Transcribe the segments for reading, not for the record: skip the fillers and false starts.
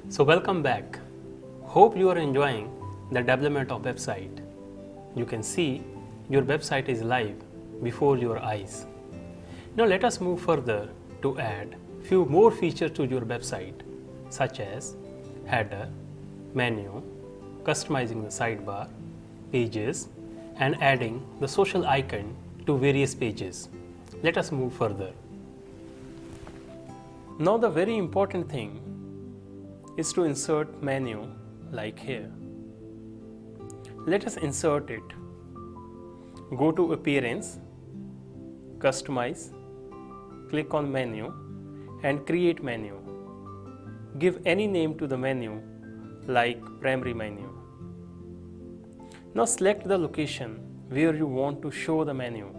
So welcome back. Hope you are enjoying the development of website. You can see your website is live before your eyes. Now let us move further to add few more features to your website, such as header, menu, customizing the sidebar, pages, and adding the social icon to various pages. Let us move further. Now the very important thing is to insert menu like here. Let us insert it. Go to Appearance, Customize, click on Menu and create menu. Give any name to the menu like primary menu. Now select the location where you want to show the menu.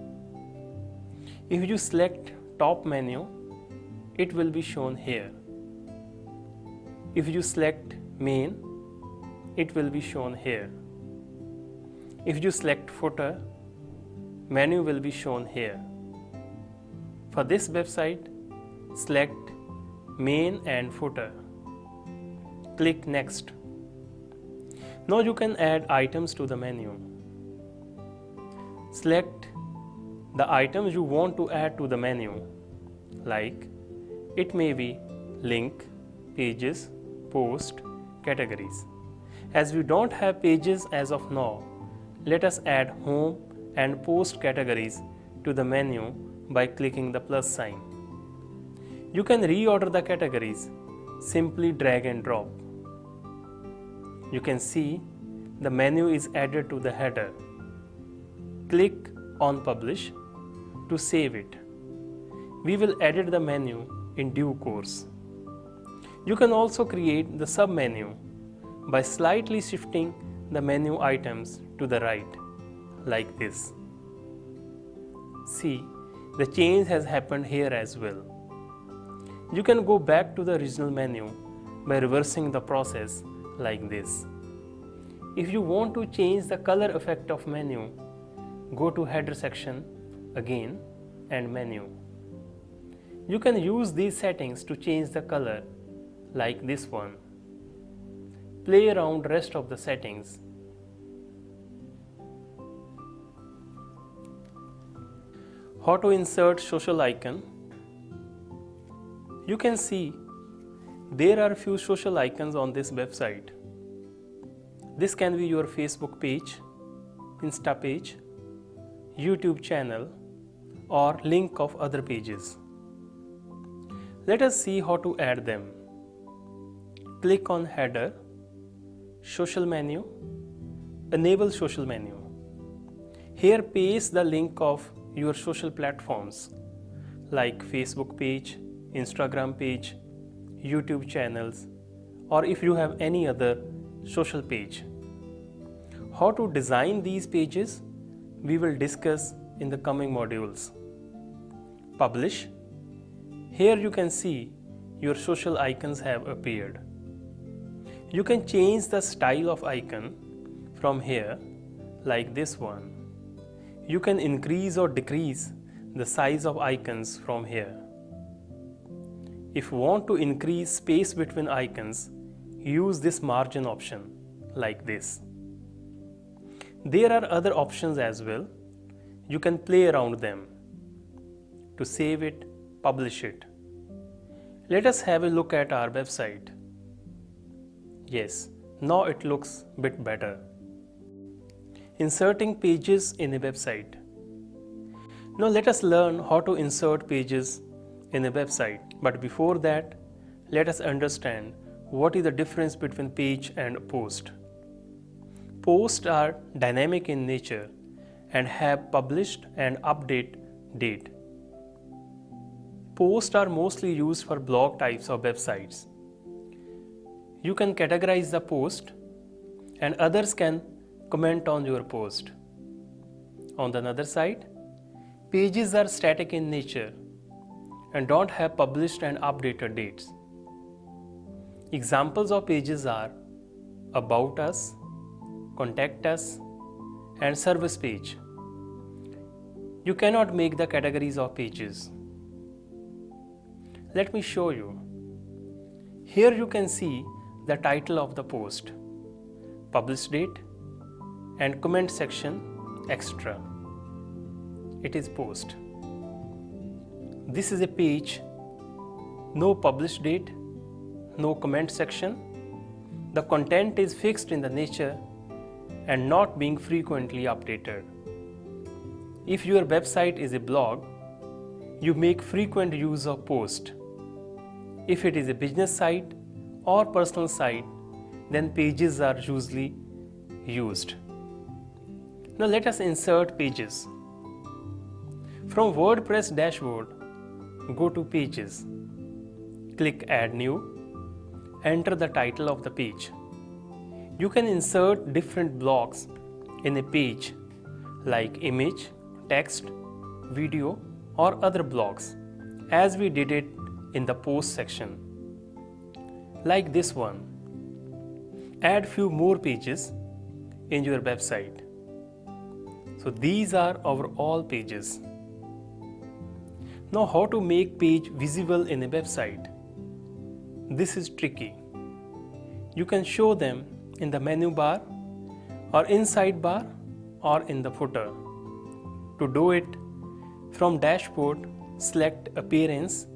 If you select top menu, it will be shown here. If you select main, it will be shown here. If you select footer, menu will be shown here. For this website, select main and footer. Click next. Now you can add items to the menu. Select the items you want to add to the menu, like it may be link, pages, post, categories. As we don't have pages as of now, let us add home and post categories to the menu by clicking the plus sign. You can reorder the categories, simply drag and drop. You can see the menu is added to the header. Click on Publish to save it. We will edit the menu in due course. You can also create the sub-menu by slightly shifting the menu items to the right, like this. See, the change has happened here as well. You can go back to the original menu by reversing the process like this. If you want to change the color effect of menu, go to header section again and menu. You can use these settings to change the color like this one. Play around rest of the settings. How to insert social icon? You can see there are few social icons on this website. This can be your Facebook page, Insta page, YouTube channel, or link of other pages. Let us see how to add them. Click on Header, Social Menu, Enable Social Menu. Here paste the link of your social platforms like Facebook page, Instagram page, YouTube channels, or if you have any other social page. How to design these pages, we will discuss in the coming modules. Publish. Here you can see your social icons have appeared. You can change the style of icon from here, like this one. You can increase or decrease the size of icons from here. If you want to increase space between icons, use this margin option like this. There are other options as well. You can play around them. To save it, publish it. Let us have a look at our website. Yes, now it looks a bit better. Inserting pages in a website. Now let us learn how to insert pages in a website. But before that, let us understand what is the difference between page and post. Posts are dynamic in nature and have published and update date. Posts are mostly used for blog types of websites. You can categorize the post and others can comment on your post. On the other side, pages are static in nature and don't have published and updated dates. Examples of pages are About Us, Contact Us, and Service page. You cannot make the categories of pages. Let me show you. Here you can see the title of the post, publish date, and comment section extra. It is post. This is a page, no publish date, no comment section. The content is fixed in the nature and not being frequently updated. If your website is a blog, you make frequent use of post. If it is a business site or personal site, then pages are usually used. Now let us insert pages. From WordPress dashboard, go to Pages. Click Add New. Enter the title of the page. You can insert different blocks in a page like image, text, video, or other blocks as we did it in the post section. Like this one. Add few more pages in your website. So these are our all pages. Now how to make page visible in a website? This is tricky. You can show them in the menu bar or inside bar or in the footer. To do it, from dashboard, select Appearance,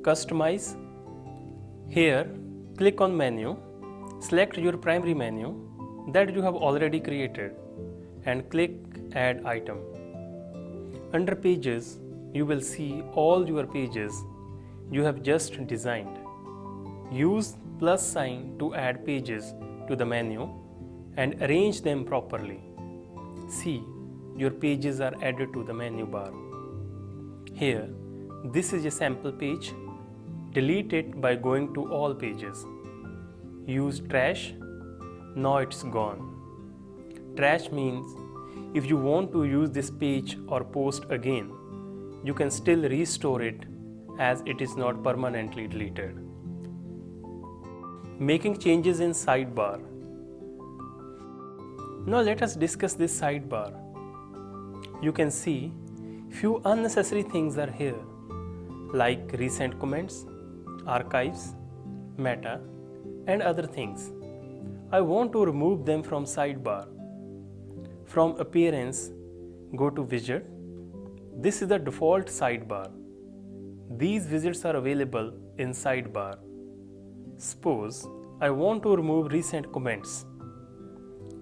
Customize. Here, click on Menu, select your primary menu that you have already created and click Add Item. Under Pages, you will see all your pages you have just designed. Use plus sign to add pages to the menu and arrange them properly. See, your pages are added to the menu bar. Here, this is a sample page. Delete it by going to all pages. Use trash. Now it's gone. Trash means if you want to use this page or post again, you can still restore it as it is not permanently deleted. Making changes in sidebar. Now let us discuss this sidebar. You can see few unnecessary things are here like recent comments, archives, meta, and other things. I want to remove them from sidebar. From Appearance, go to Widget. This is the default sidebar. These widgets are available in sidebar. Suppose I want to remove recent comments.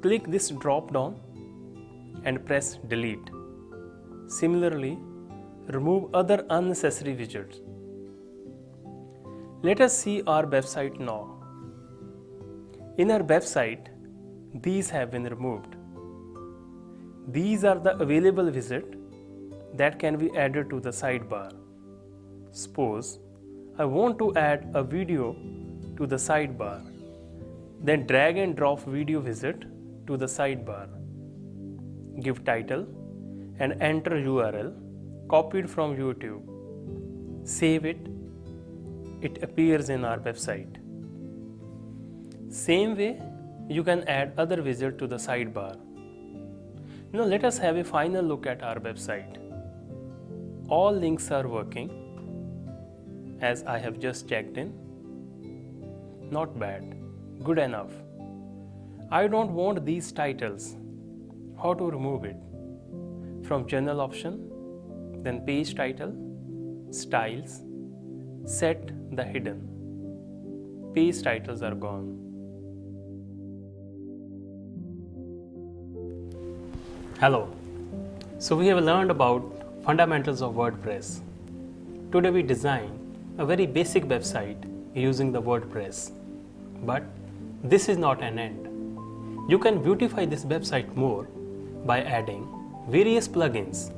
Click this drop down and press Delete. Similarly, remove other unnecessary widgets. Let us see our website now. In our website, these have been removed. These are the available widgets that can be added to the sidebar. Suppose I want to add a video to the sidebar. Then drag and drop video widget to the sidebar. Give title and enter URL copied from YouTube. Save it. It appears in our website. Same way, you can add other widgets to the sidebar. Now let us have a final look at our website. All links are working as I have just checked in. Not bad, good enough. I don't want these titles. How to remove it? From General option, then Page Title, Styles, Set the Hidden. Page titles are gone. Hello. So we have learned about fundamentals of WordPress. Today we designed a very basic website using the WordPress. But this is not an end. You can beautify this website more by adding various plugins.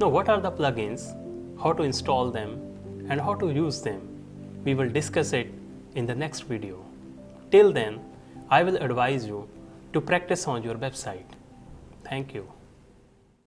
Now what are the plugins, how to install them, and how to use them? We will discuss it in the next video. Till then, I will advise you to practice on your website. Thank you.